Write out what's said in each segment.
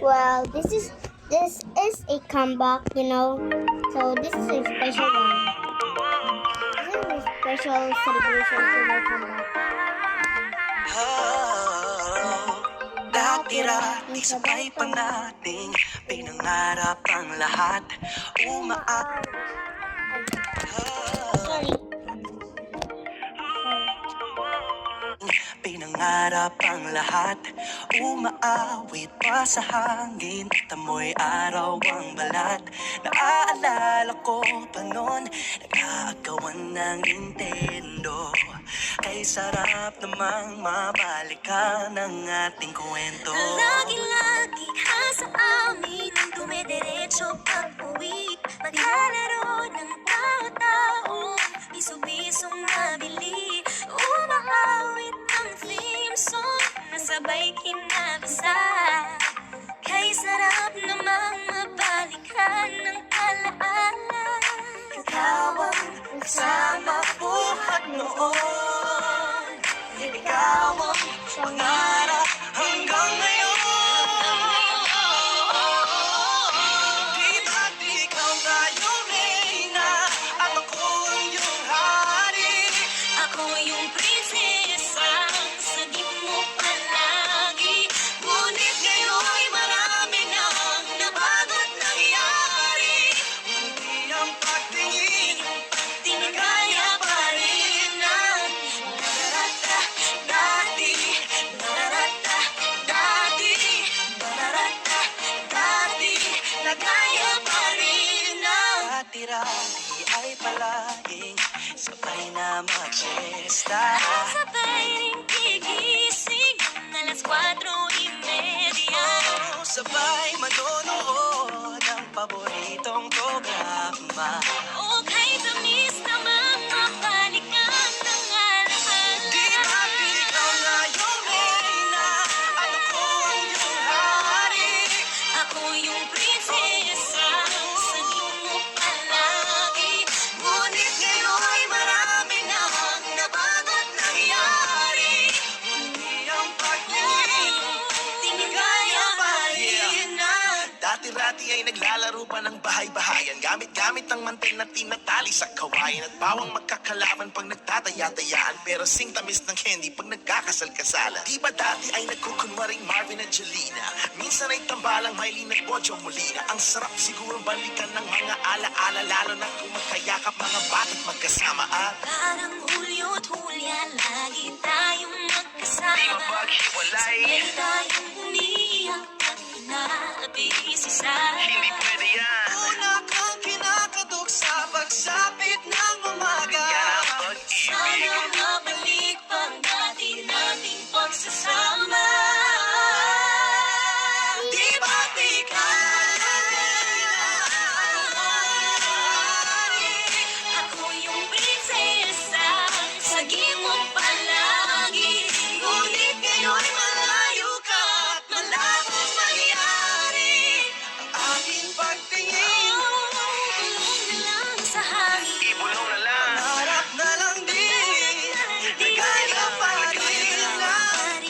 Well, this is a comeback, you know. So this is a special one. This is a special celebration for my comeback. Dati-rati sabay pa nating pinangarap ang lahat. Sorry. Pinangarap ang lahat, umaawit pa sa hangin at amoy araw ang balat. Naaalala ko pa noon, nag-aagawan ng Nintendo. Kay sarap namang mabalikan ang ating kwento. Lagi-lagi ka sa amin ang dumediretso pag-uwi. Maglalaro ng tao-taong biso-bisong nabili. Umahawit ang theme song na sabay kinabasa. Kay sarap namang mabalikan ng alaala. Ikaw ang kasama buhat noon. Ikaw ang pangarap hanggang ngayon. Di ba't ikaw tayo reyna at ako ang iyong hari? Ako yung prinsesa, sagip mo palagi. Ngunit ngayon'y marami nang nabago't nangyari. Hindi ang pagtingin, tinagaya pa rin ang nararata dati, nararata dati, nararata dati, nagaya pa rin ang dati-rati ay palaging sabay na mag-siesta. Sabay rin gigising ng alas 4:30. Sabay manonood ng paboritong programa. Okay, tamis naman mabalikan ng alaala. Di ba't ikaw na yung reyna at ako ang iyong hari? Ako yung prinsesa, sagip mo palagi. Ngunit ngayon'y marami nang nabago't nangyari. Hindi ang pagtingin, tinagaya pa rin ang dati-rati ay naglalaro pa ng bahay-bahayan. Gamit-gamit ang mantel na tinatali sa kawayan. At bawang magkakalaban pag nagtataya-tayaan. Pero sing tamis ng candy pag nagkakasal-kasalan. Di ba dati ay nagkukunwaring Marvin at Jelena? Minsan ay tambalang Mylene at Bojo Molina. Ang sarap siguro balikan ng mga ala-ala. Lalo na kung magkayakap mga bata't magkasama. At Parang Hulyo't Hulya, lagi tayong magkasama. di mapaghiwalay. Sabay tayong umiiyak at pinag-iisisa. Hindi pwede yan. Una kang kinakatok sa pagsapit ng umaga. Yan ang Sana pag-ibig. mabalik pang dati nating pagsasama. Di ba't ikaw Ako yung prinsesa, sagip mo palagi. ngunit ngayon'y malayo ka at malabong mangyari. Ang aking pagtingin, Bulong na lang sa hangin. ibulong na lang. Harap na lang din, ligaya pa rin lang.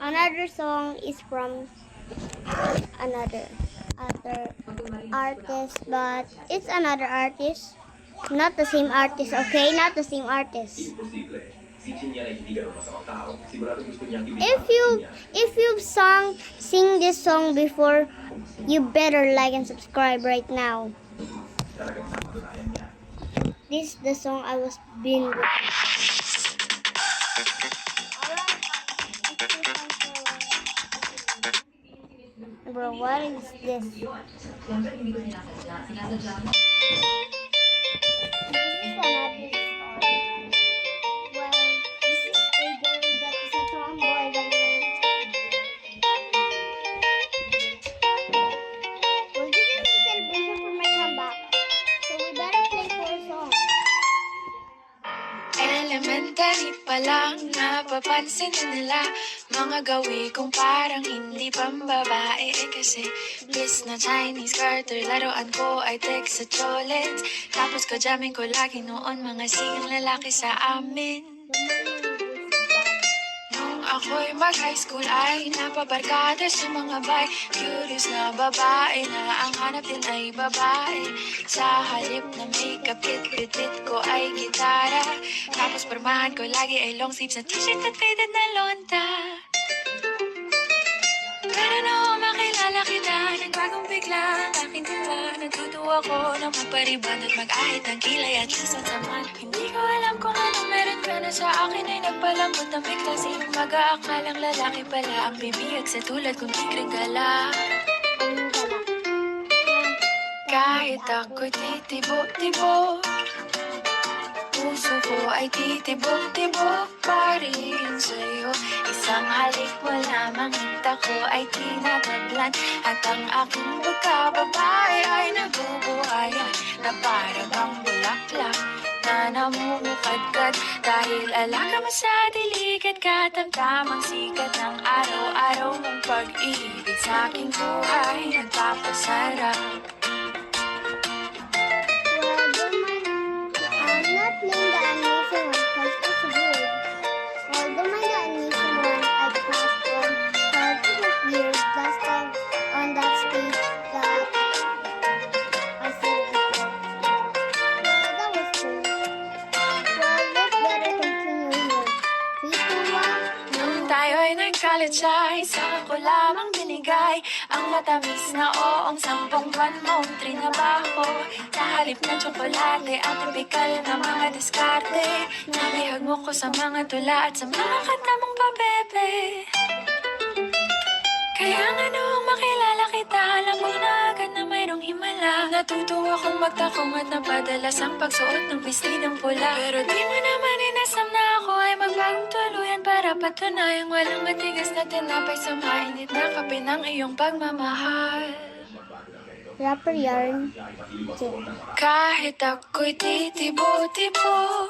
Another song is from another artist, but it's another artist, not the same artist. Okay, not the same artist. If you've sing this song before, you better like and subscribe right now. This is the song I was being with. Bro, what is this? This is another story. Well, this is a girl that is a tomboy that Well, this is a celebration for my comeback. So we better play for Elementary pa lang, napapansin na nila mga gawi kong parang hindi pambabae. Kasi bliss na Chinese garter, laruan ko ay text sa cholets. Tapos ko jamming ko lagi noon mga sigang lalaki sa amin. Nung ako'y mag-high school ay napabarkada sa mga bay. Curious na babae na ang hanap din ay babae. Sa halip na makeup kit, bit ko ay gitara. Tapos pormahan ko lagi ay long sleeves na t-shirt at faded na lonta. Pero noong makilala kita, nagbagong bigla ang aking timba. Natutuwa ko na magpariban at mag-ahit ang kilay at lusot naman. Hindi ko alam kung anong meron ka na sa akin ay nagpalambot ng bigla. Sinong mag-aakalang lalaki pala ang bibiyag sa tulad kong tigring gala. Kahit ako'y titibok-tibok, puso ko ay titibok-tibok pa rin sa'yo. Isang halik mo lamang, hita ko ay tinataglan. At ang aking pagkababae ay nabubuhayan na para bang bulaklak na namumukadkad. Dahil alaga mo sa dilig at katamtamang sikat ng araw-araw mong pag-ibig sa aking buhay nagpapasarap. Well, don't mind, I'm not playing the animation one because it's weird. Well, don't mind the animation one I passed on because it was weird last time on that stage that I said before. Well, that was cool. Well, let's better continue here. 3, 2, 1. Nung tayo ay nag-college ay saka ko lamang binigay ang matamis na oong 10 buwan mong trinabaho. Sa halip ng tsokolate at tipikal na mga diskarte, nabihag mo ko sa mga tula at sa mga kanta mong pabebe. Kaya nga noong makilala kita, alam mo na agad na mayroong himala. Natutuwa kong magtakong at napadalas ang pagsuot ng vestidong pula. Pero di mo naman inasam na ako ay magbagong tuluyan para patunayang walang matigas na tinapay sa mainit na kape ng iyong pagmamahal. Rapper yarn. Kahit ako'y titibo-tibo,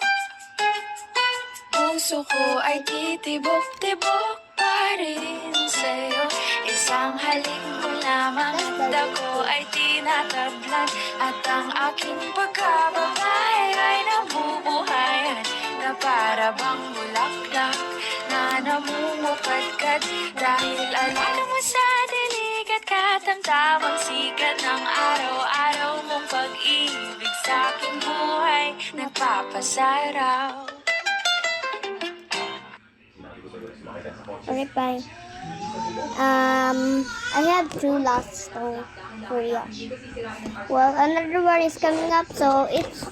puso ko ay titibok-tibok pa rin sa'yo. Isang halik mo lamang, dako ay tinatablan. At ang aking pagkababae ay nabubuhayan na para bang bulaklak na namumukadkad. Dahil alaga mo sa dilig at katamtamang sikat ng araw-araw mong pag-ibig sa aking buhay nagpapasaraw. Alright, bye. I have 2 last songs for you. Well, another one is coming up, so it's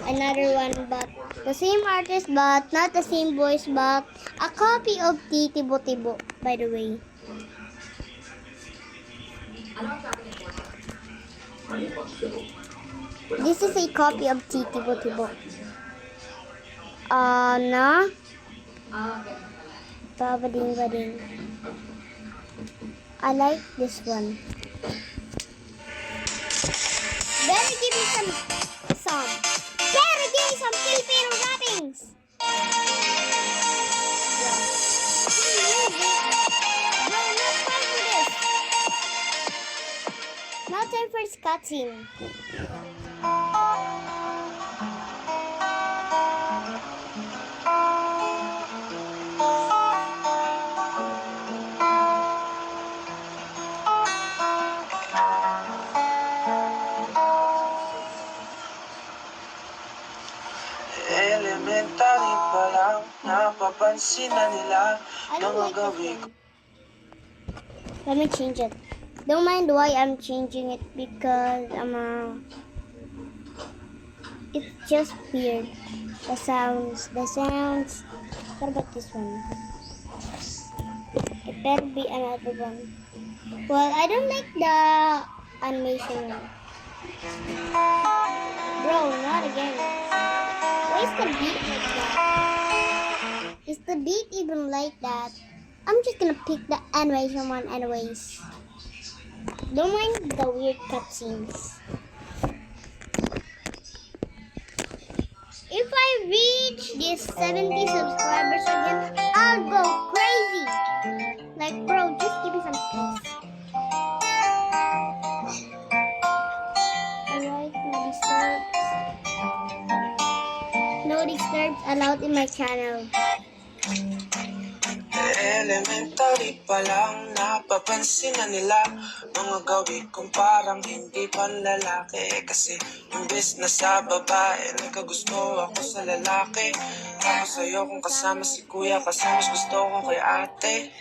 another one, but the same artist, but not the same voice, but a copy of Titibo Tibo, by the way. This is a copy of Titibo Tibo. Na Babading. I like this one. Better give me some. Better give me some Filipino rappings. Now time for scatting. Elementary pa lang, napapansin na nila I don't mga like this gawi one. Let me change it. Don't mind why I'm changing it because it's just weird. The sounds. What about this one? It better be another one. Well, I don't like the animation one. Bro, not again. Why is the beat like that? Is the beat even like that? I'm just gonna pick the animation one anyways. Don't mind the weird cutscenes. If I reach these 70 subscribers again, I'll go crazy. Like, bro, just give me some peace. Alright, no disturbs. No disturbs allowed in my channel. Elementary pa lang napapansin na nila mga gawin kong parang hindi panlalaki. Kasi imbes na sa babae nagkagusto ako sa lalaki. Tapos ayokong kasama si kuya kasi mas gusto ko kay ate.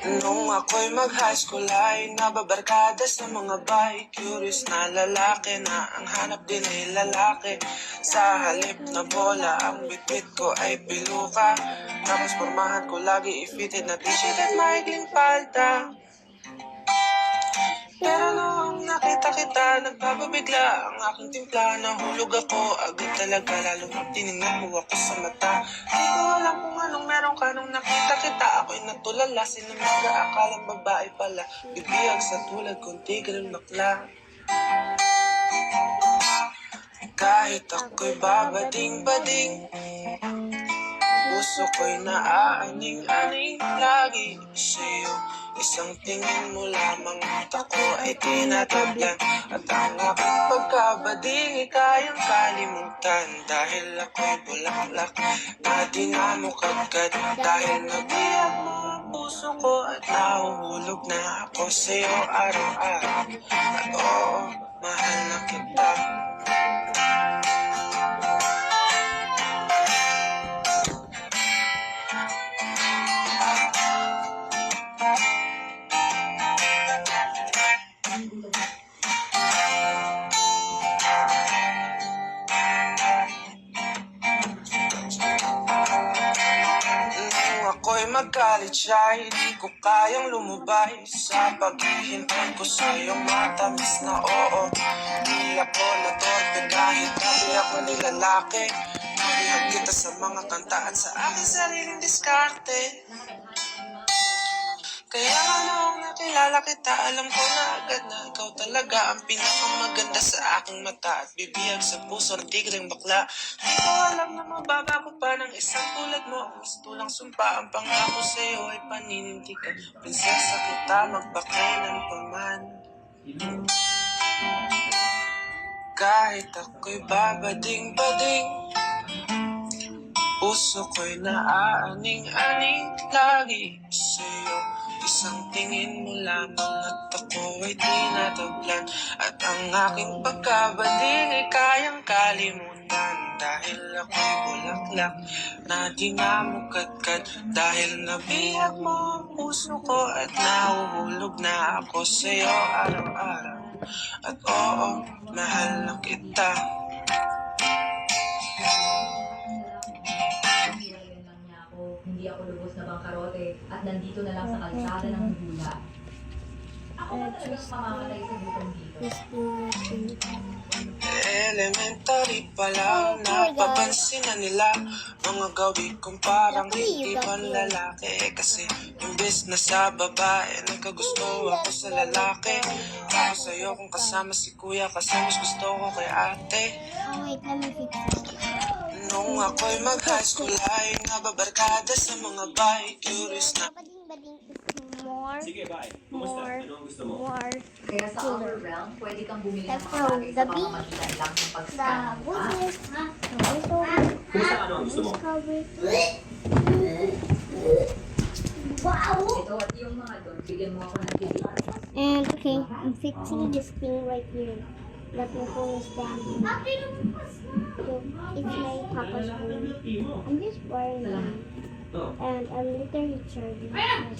Nung ako'y mag-high school ay nababarkada sa mga bay. Curious na lalaki na ang hanap din ay lalaki. Sa halip na bola ang bitbit ko ay piluka. Tapos pormahan ko lagi i-fitted na t-shirt at maiging palda. Pero noong nakita kita, nagpapabigla ang aking timpla. Nahulog ako agad talaga, lalo na tinignan mo ako sa mata. Di ko alam kung anong meron ka nung nakita kita. Ako'y natulala, sinamaga, akalang babae pala. Bibiyag sa tulad kong tigre bakla. Kahit ako'y babading-bading, puso ko'y naaaning-aning lagi sa'yo. Isang tingin mo lamang at ako ay tinatablan. At ang aking pagkabading ay kayang kalimutan. Dahil ako'y bulaklak na di na mo kagad. Dahil nabiyak mo ang puso ko at nahuhulog na ako sa'yo araw-araw. At oo, mahal na kita. Ako'y mag-college ay di ko kayang lumubay sa paghihintay ko sa iyong matamis na oo. Di ako natorpe kahit gabi ako nilalaki. Nabihag kita sa mga kanta at sa aking sariling diskarte. Kaya nga noong nakilala kita, alam ko na agad na ikaw talaga ang pinakamaganda sa aking mata. At bibiyag sa puso ng tigreng bakla. Di ko alam na mababago pa ng isang tulad mo. Ang mistulang sumpa, ang pangako sa'yo ay paninindigan. Prinsesa kita, magpakailan pa man. Kahit ako'y babading-bading, puso ko'y naaaning-aning lagi sa'yo. Isang tingin mo lamang at ako ay tinatablan. At ang aking pagkabading ay kayang kalimutan. Dahil ako'y bulaklak na di nga mo katkat. Dahil nabihag mo ang puso ko at nahuhulog na ako sa'yo araw-araw. At oo, mahal na kita. Hindi ako lubos na bangkarote at nandito na lang sa kalsada ng hula. Ako ba talagang mamamatay sa gutom dito? Elementary pa lang napapansin na nila mga gawin kong parang hindi panlalaki. Kasi imbes na sa babae nagkagusto ako sa lalaki. Tapos ayokong kasama si kuya kasi mas gusto ko kay ate. Oh, wait, let me fix it. Nung ako'y mag-high school ay nababarkada sa mga bay. Curious na Bading-bading is more. Sige, bye. Kumusta? Ano ang gusto mo? More. Kaya sa our realm, pwede kang bumili ng That's mga how bagay the sa pamamagitan lang ng The pag-scan. bushes, Kumusta? Ano ang gusto mo? Wow! Ito at yung mga doon, bigyan mo ako ng video. And okay, I'm fixing this thing right here. That my phone is down. So, it's my papa's phone. I'm just wearing it. And I'm literally charging my phone.